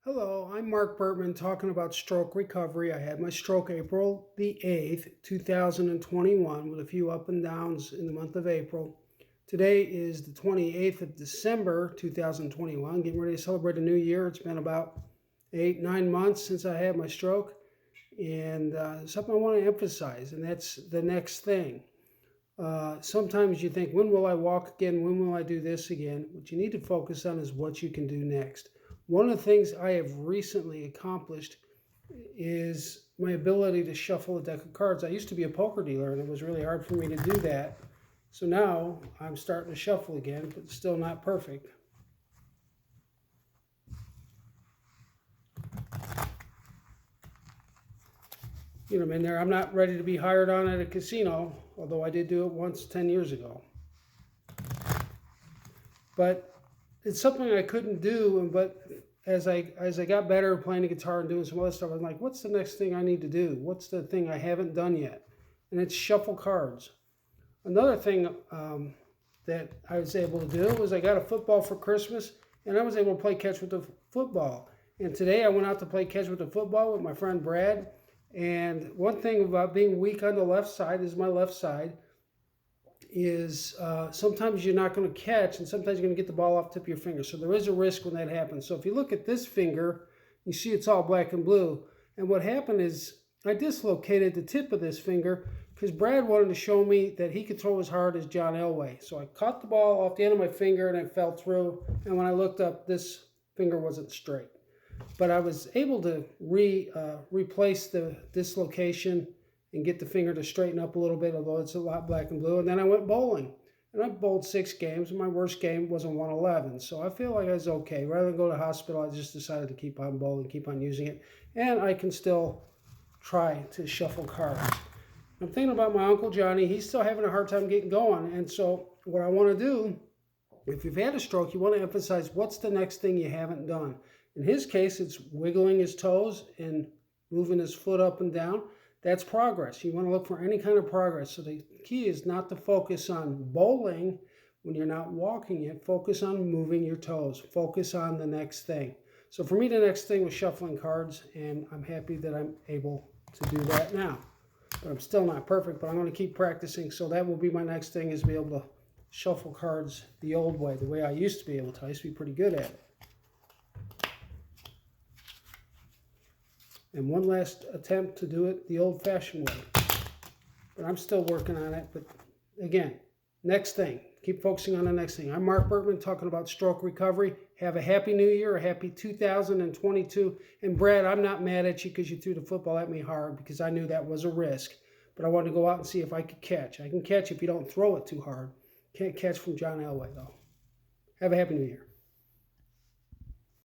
Hello, I'm Mark Bertman talking about stroke recovery. I had my stroke April the 8th, 2021, with a few up and downs in the month of April. Today is the 28th of December, 2021, getting ready to celebrate a new year. It's been about 8-9 months since I had my stroke, and something I want to emphasize, and that's the next thing. Sometimes you think, when will I walk again? When will I do this again? What you need to focus on is what you can do next. One of the things I have recently accomplished is my ability to shuffle a deck of cards. I used to be a poker dealer, and it was really hard for me to do that. So now I'm starting to shuffle again, but still not perfect. I'm in there. I'm not ready to be hired on at a casino, although I did do it once 10 years ago. But it's something I couldn't do. But as I got better playing the guitar and doing some other stuff, I'm like, what's the next thing I need to do? What's the thing I haven't done yet? And it's shuffle cards. Another thing that I was able to do was I got a football for Christmas, and I was able to play catch with the football. And today I went out to play catch with the football with my friend Brad. And one thing about being weak on the left side is my left side is sometimes you're not going to catch, and sometimes you're going to get the ball off the tip of your finger. So there is a risk when that happens. So if you look at this finger, you see it's all black and blue. And what happened is I dislocated the tip of this finger because Brad wanted to show me that he could throw as hard as John Elway. So I caught the ball off the end of my finger and it fell through. And when I looked up, this finger wasn't straight. But I was able to replace the dislocation and get the finger to straighten up a little bit, although it's a lot black and blue. And then I went bowling. And I bowled 6 games, and my worst game was a 111. So I feel like I was okay. Rather than go to the hospital, I just decided to keep on bowling, keep on using it. And I can still try to shuffle cards. I'm thinking about my Uncle Johnny. He's still having a hard time getting going. And so what I want to do, if you've had a stroke, you want to emphasize what's the next thing you haven't done. In his case, it's wiggling his toes and moving his foot up and down. That's progress. You want to look for any kind of progress. So the key is not to focus on bowling when you're not walking yet. Focus on moving your toes. Focus on the next thing. So for me, the next thing was shuffling cards, and I'm happy that I'm able to do that now. But I'm still not perfect, but I'm going to keep practicing. So that will be my next thing, is be able to shuffle cards the old way, the way I used to be able to. I used to be pretty good at it. And one last attempt to do it the old-fashioned way. But I'm still working on it. But again, next thing. Keep focusing on the next thing. I'm Mark Bertman talking about stroke recovery. Have a happy new year, a happy 2022. And Brad, I'm not mad at you because you threw the football at me hard, because I knew that was a risk. But I wanted to go out and see if I could catch. I can catch if you don't throw it too hard. Can't catch from John Elway, though. Have a happy new year.